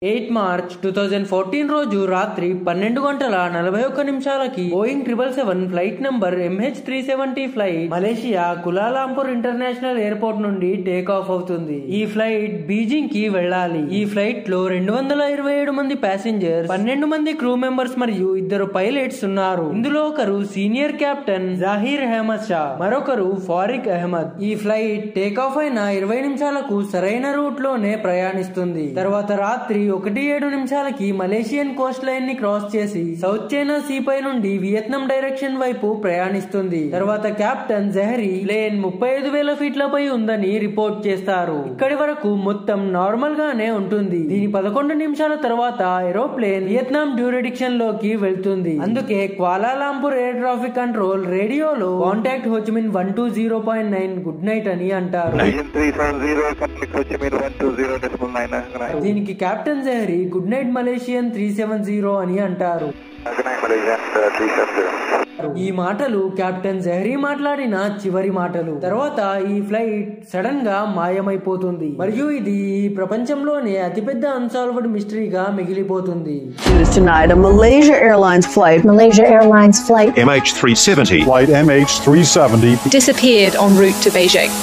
8 March 2014 రోజు రాత్రి 12:41 Boeing 777 flight number MH370 flight Malaysia కులాలంపూర్ international airport నుండి టేక్ ఆఫ్ అవుతుంది. ఈ ఫ్లైట్ బీజింగ్ కి వెళ్ళాలి. ఈ ఫ్లైట్ లో 227 మంది ప్యాసింజర్స్, 12 మంది క్రూ మెంబర్స్ మరియు 2 పైలట్స్ ఉన్నారు. ఇందులో ఒకరు సీనియర్ కెప్టెన్ జాహీర్ అహ్మద్ షా, మరొకరు ఫారిక్ అహ్మద్. ఈ ఫ్లైట్ టేక్ ఆఫ్ అయిన 20 నిమిషాలకు సరైన రూట్ లోనే ప్రయాణిస్తుంది. తర్వాత రాత్రి 1:07 మలేషియన్ కోస్ట్ లైన్ ని క్రాస్ చేసి సౌత్ చైనా సీ పై నుండి వియత్నాం డైరెక్షన్ వైపు ప్రయాణిస్తుంది. తర్వాత కెప్టెన్ జహరీ ప్లేన్ 35,000 ఫీట్లపై ఉందని రిపోర్ట్ చేస్తారు. ఇక్కడి వరకు మొత్తం నార్మల్ గానే ఉంటుంది. దీని 11 నిమిషాల తర్వాత ఏరోప్లేన్ వియత్నాం డ్యూరిడిక్షన్ లోకి వెళ్తుంది. అందుకే క్వాలాలంపూర్ ఎయిర్ ట్రాఫిక్ కంట్రోల్ రేడియోలో కాంటాక్ట్ హోచిమిన్ 120.9 గుడ్ నైట్ అని అంటారు. దీనికి కెప్టెన్ జహరీ గుడ్ నైట్ మలేషియన్ 370 అని అంటారు. ఈ మాటలు కెప్టెన్ జహరీ మాట్లాడిన చివరి మాటలు. తర్వాత ఈ ఫ్లైట్ సడన్ గా మాయమైపోతుంది మరియు ఇది ఈ ప్రపంచంలోనే అతిపెద్ద అన్సాల్వ్డ్ మిస్టరీగా మిగిలిపోతుంది. Malaysia Airlines flight MH370 disappeared en route to Beijing.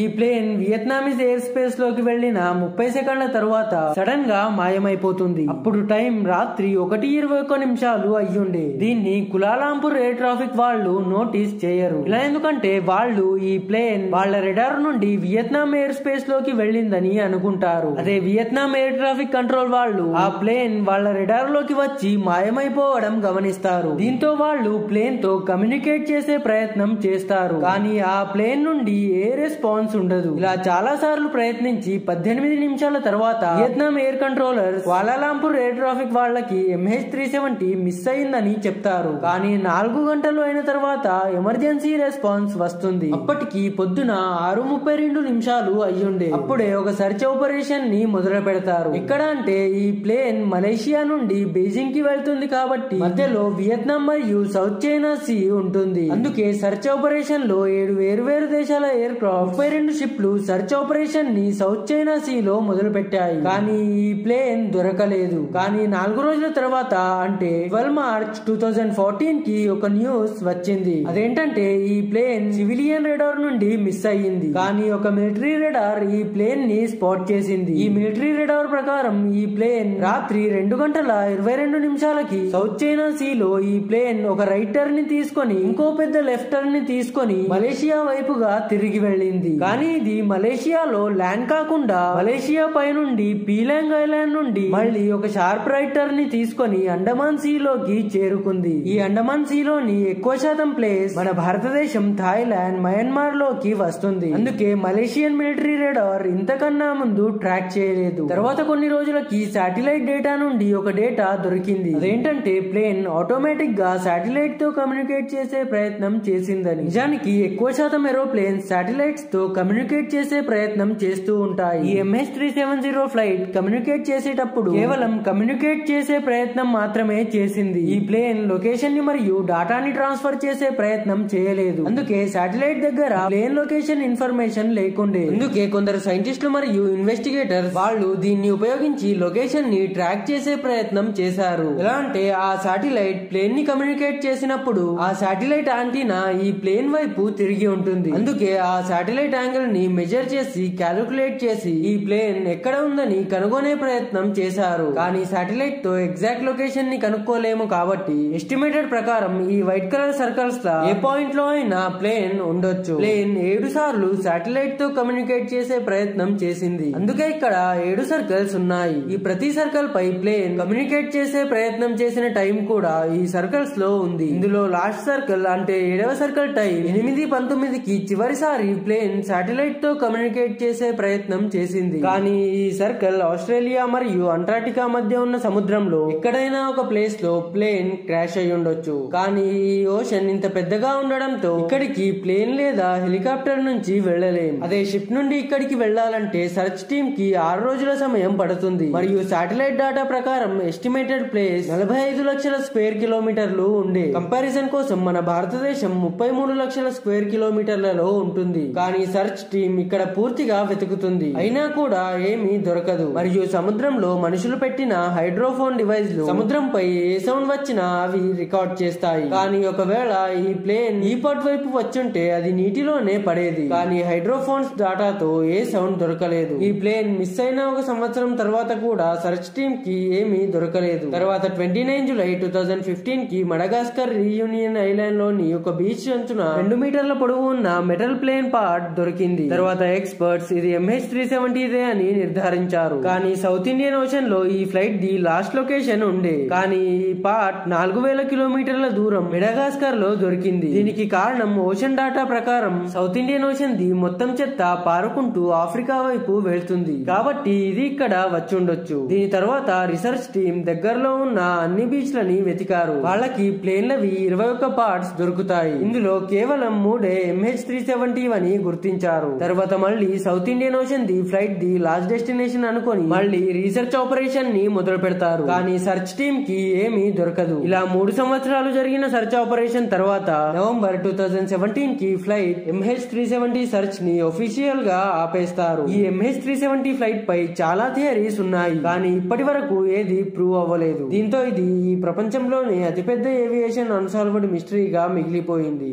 ఈ ప్లేన్ వియత్నామీస్ ఎయిర్ స్పేస్ లోకి వెళ్లిన 30 సెకండ్ల తర్వాత సడన్ గా మాయమైపోతుంది. అప్పుడు టైం రాత్రి 1:21 అయ్యుండే. దీన్ని కులాలంపూర్ ఎయిర్ ట్రాఫిక్ వాళ్ళు నోటీస్ చేయరు. ఇలా ఎందుకంటే వాళ్ళు ఈ ప్లేన్ వాళ్ళ రెడార్ నుండి వియత్నాం ఎయిర్ స్పేస్ లోకి వెళ్ళిందని అనుకుంటారు. అదే వియత్నాం ఎయిర్ ట్రాఫిక్ కంట్రోల్ వాళ్ళు ఆ ప్లేన్ వాళ్ళ రెడార్ లోకి వచ్చి మాయమైపోవడం గమనిస్తారు. దీంతో వాళ్ళు ప్లేన్ తో కమ్యూనికేట్ చేసే ప్రయత్నం చేస్తారు. కానీ ఆ ప్లేన్ నుండి ఏ రెస్పాన్స్ ఉండదు. ఇలా చాలా సార్లు ప్రయత్నించి 18 నిమిషాల తర్వాత Vietnam air controller Kuala Lumpur air traffic వాళ్ళకి MH370 మిస్ అయిందని చెప్తారు. కానీ 4 గంటలు అయిన తర్వాత ఎమర్జెన్సీ రెస్పాన్స్ వస్తుంది. అప్పటికి పొద్దున 6:32 అయ్యుండే. అప్పుడే ఒక సర్చ్ ఆపరేషన్ ని మొదలు పెడతారు. ఎక్కడ అంటే ఈ ప్లేన్ మలేషియా నుండి బీజింగ్ కి వెళ్తుంది కాబట్టి మధ్యలో వియత్నాం మరియు సౌత్ చైనా సీ ఉంటుంది. అందుకే సర్చ్ ఆపరేషన్ లో 7 వేరువేరు దేశాల ఎయిర్ క్రాఫ్ట్ 32 షిప్లు సర్చ్ ఆపరేషన్ ని సౌత్ చైనా సీ లో మొదలు పెట్టాయి. కానీ ఈ ప్లేన్ దొరకలేదు. కానీ 4 రోజుల తర్వాత అంటే 12 మార్చ్ 2014 కి ఒక న్యూస్ వచ్చింది. అదేంటంటే ఈ ప్లేన్ సివిలియన్ రెడార్ నుండి మిస్ అయ్యింది. కానీ ఒక మిలిటరీ రెడార్ ఈ ప్లేన్ ని స్పాట్ చేసింది. ఈ మిలిటరీ రెడార్ ప్రకారం ఈ ప్లేన్ రాత్రి 2:22 సౌత్ చైనా సీ లో ఈ ప్లేన్ ఒక రైట్ టర్న్ ని తీసుకొని ఇంకో పెద్ద లెఫ్ట్ టర్న్ ని తీసుకొని మలేషియా వైపుగా తిరిగి వెళ్ళింది. కానీ ఇది మలేషియాలో ల్యాండ్ కాకుండా మలేషియా పై నుండి పీలాంగ్ ఐలాండ్ నుండి మళ్ళీ ఒక షార్ప్ రైట్ టర్న్ ని తీసుకొని అండమాన్ సీ లోకి చేరుకుంది. ఈ అండమాన్ సీ లోని ఎక్కువ శాతం ప్లేస్ మన భారతదేశం, థాయిలాండ్, మయన్మార్ లోకి వస్తుంది. అందుకే మలేషియన్ మిలిటరీ రెడార్ ఇంతకన్నా ముందు ట్రాక్ చేయలేదు. తర్వాత కొన్ని రోజులకి శాటిలైట్ డేటా నుండి ఒక డేటా దొరికింది. అదేంటంటే ప్లేన్ ఆటోమేటిక్ గా శాటిలైట్ తో కమ్యూనికేట్ చేసే ప్రయత్నం చేసిందని. నిజానికి ఎక్కువ శాతం ఏరోప్లేన్ శాటిలైట్స్ తో కమ్యూనికేట్ చేసే ప్రయత్నం చేస్తూ ఉంటాయి. ఈ MH370 ఫ్లైట్ కమ్యూనికేట్ చేసేటప్పుడు కేవలం కమ్యూనికేట్ చేసే ప్రయత్నం మాత్రమే చేసింది. ఈ ప్లేన్ లొకేషన్ ని మరియు డాటాని ట్రాన్స్ఫర్ చేసే ప్రయత్నం చేయలేదు. అందుకే శాటిలైట్ దగ్గర ప్లేన్ లొకేషన్ ఇన్ఫర్మేషన్ లేకుండే. అందుకే కొందరు సైంటిస్టులు మరియు ఇన్వెస్టిగేటర్స్ వాళ్ళు దీన్ని ఉపయోగించి లొకేషన్ ని ట్రాక్ చేసే ప్రయత్నం చేశారు. ఎలా అంటే ఆ శాటిలైట్ ప్లేన్ ని కమ్యూనికేట్ చేసినప్పుడు ఆ శాటిలైట్ యాంటీనా ఈ ప్లేన్ వైపు తిరిగి ఉంటుంది. అందుకే ఆ శాటిలైట్ యాంగిల్ ని మెజర్ చేసి క్యాలిక్యులేట్ చేసి ఈ ప్లేన్ ఎక్కడ ఉందని కనుగొనే ప్రయత్నం చేశారు. కానీ శాటిలైట్ తో ఎగ్జాక్ట్ లొకేషన్ ని కనుక్కోలేము కాబట్టి ఎస్టిమేటెడ్ ప్రకారం ఈ వైట్ కలర్ సర్కిల్స్ లా ఏ పాయింట్ లో అయినా ప్లేన్ ఉండొచ్చు. ప్లేన్ 7 సార్లు శాటిలైట్ తో కమ్యూనికేట్ చేసే ప్రయత్నం చేసింది. అందుకే ఇక్కడ 7 సర్కిల్స్ ఉన్నాయి. ఈ ప్రతి సర్కిల్ పై ప్లేన్ కమ్యూనికేట్ చేసే ప్రయత్నం చేసిన టైం కూడా ఈ సర్కిల్స్ లో ఉంది. ఇందులో లాస్ట్ సర్కిల్ అంటే 7వ సర్కిల్ టైం 8:19 కి చివరిసారి ప్లేన్ శాటిలైట్ తో కమ్యూనికేట్ చేసే ప్రయత్నం చేసింది. కానీ ఈ సర్కిల్ ఆస్ట్రేలియా మరియు అంటార్టికా మధ్య ఉన్న సముద్రంలో ఎక్కడైనా ఒక ప్లేస్ లో ప్లేన్ క్రాష్ అయి ఉండొచ్చు. కానీ ఈ ఓషన్ ఇంత పెద్దగా ఉండడంతో ఇక్కడికి ప్లేన్ లేదా హెలికాప్టర్ నుంచి వెళ్ళలేం. అదే షిప్ నుండి ఇక్కడికి వెళ్లాలంటే సర్చ్ టీమ్ కి 6 రోజుల సమయం పడుతుంది. మరియు శాటిలైట్ డాటా ప్రకారం ఎస్టిమేటెడ్ ప్లేస్ 45 లక్షల స్క్వేర్ కిలోమీటర్లు ఉండే. కంపారిజన్ కోసం మన భారతదేశం 33 లక్షల స్క్వేర్ కిలోమీటర్లలో ఉంటుంది. కానీ సర్చ్ టీమ్ ఇక్కడ పూర్తిగా వెతుకుతుంది, అయినా కూడా ఏమీ దొరకదు. మరియు సముద్రంలో మనుషులు పెట్టిన హైడ్రోఫోన్ డివైస్లు సముద్రంపై ఏ సౌండ్ వచ్చినా అవి రికార్డ్ చేస్తాయి. కానీ ఒకవేళ ఈ ప్లేన్ ఈ పార్ట్ వైపు వచ్చుంటే అది నీటిలోనే పడేది. కానీ హైడ్రోఫోన్స్ డాటాతో ఏ సౌండ్ దొరకలేదు. ఈ ప్లేన్ మిస్ అయిన ఒక సంవత్సరం తర్వాత కూడా సర్చ్ టీమ్ కి ఏమీ దొరకలేదు. తర్వాత 29 జూలై 2015 కి మడగాస్కర్ రీయూనియన్ ఐలాండ్ లోని ఒక బీచ్ అంచున 2 మీటర్ల పొడవు ఉన్న మెటల్ ప్లేన్ పార్ట్ దొరికింది. తర్వాత ఎక్స్పర్ట్స్ ఇది MH370 అని నిర్ధారించారు. కానీ సౌత్ ఇండియన్ ఓషన్ లో ఈ ఫ్లైట్ ది లాస్ట్ లొకేషన్ ఉండే. కానీ ఈ పార్ట్ 4000 కిలోమీటర్ల దూరం మెడగాస్కర్ లో దొరికింది. దీనికి కారణం ఓషన్ డాటా ప్రకారం సౌత్ ఇండియన్ ఓషన్ ది మొత్తం చెత్త పారుకుంటూ ఆఫ్రికా వైపు వెళ్తుంది కాబట్టి ఇది ఇక్కడ వచ్చుండొచ్చు. దీని తర్వాత రీసెర్చ్ టీమ్ దగ్గరలో ఉన్న అన్ని బీచ్ లని వెతికారు. వాళ్ళకి ప్లేన్లవి 21 పార్ట్స్ దొరుకుతాయి. ఇందులో కేవలం 3 MH370 అని గుర్తించారు. తర్వాత మళ్ళీ south Indian ocean the flight the last destination అనుకొని మళ్ళీ రీసెర్చ్ ఆపరేషన్ ని మొదలు పెడతారు. కానీ సర్చ్ టీమ్ కి ఏమీ దొరకదు. ఇలా 3 సంవత్సరాలు జరిగిన సర్చ్ ఆపరేషన్ తర్వాత నవంబర్ 2017 కి ఫ్లైట్ MH370 సర్చ్ ని ఒఫీషియల్ గా ఆపేస్తారు. ఈ MH370 ఫ్లైట్ పై చాలా థియరీస్ ఉన్నాయి, కానీ ఇప్పటి వరకు ఏది ప్రూవ్ అవ్వలేదు. దీంతో ఇది ఈ ప్రపంచంలోనే అతిపెద్ద ఏవియేషన్ అన్సాల్వ్డ్ మిస్టరీగా మిగిలిపోయింది.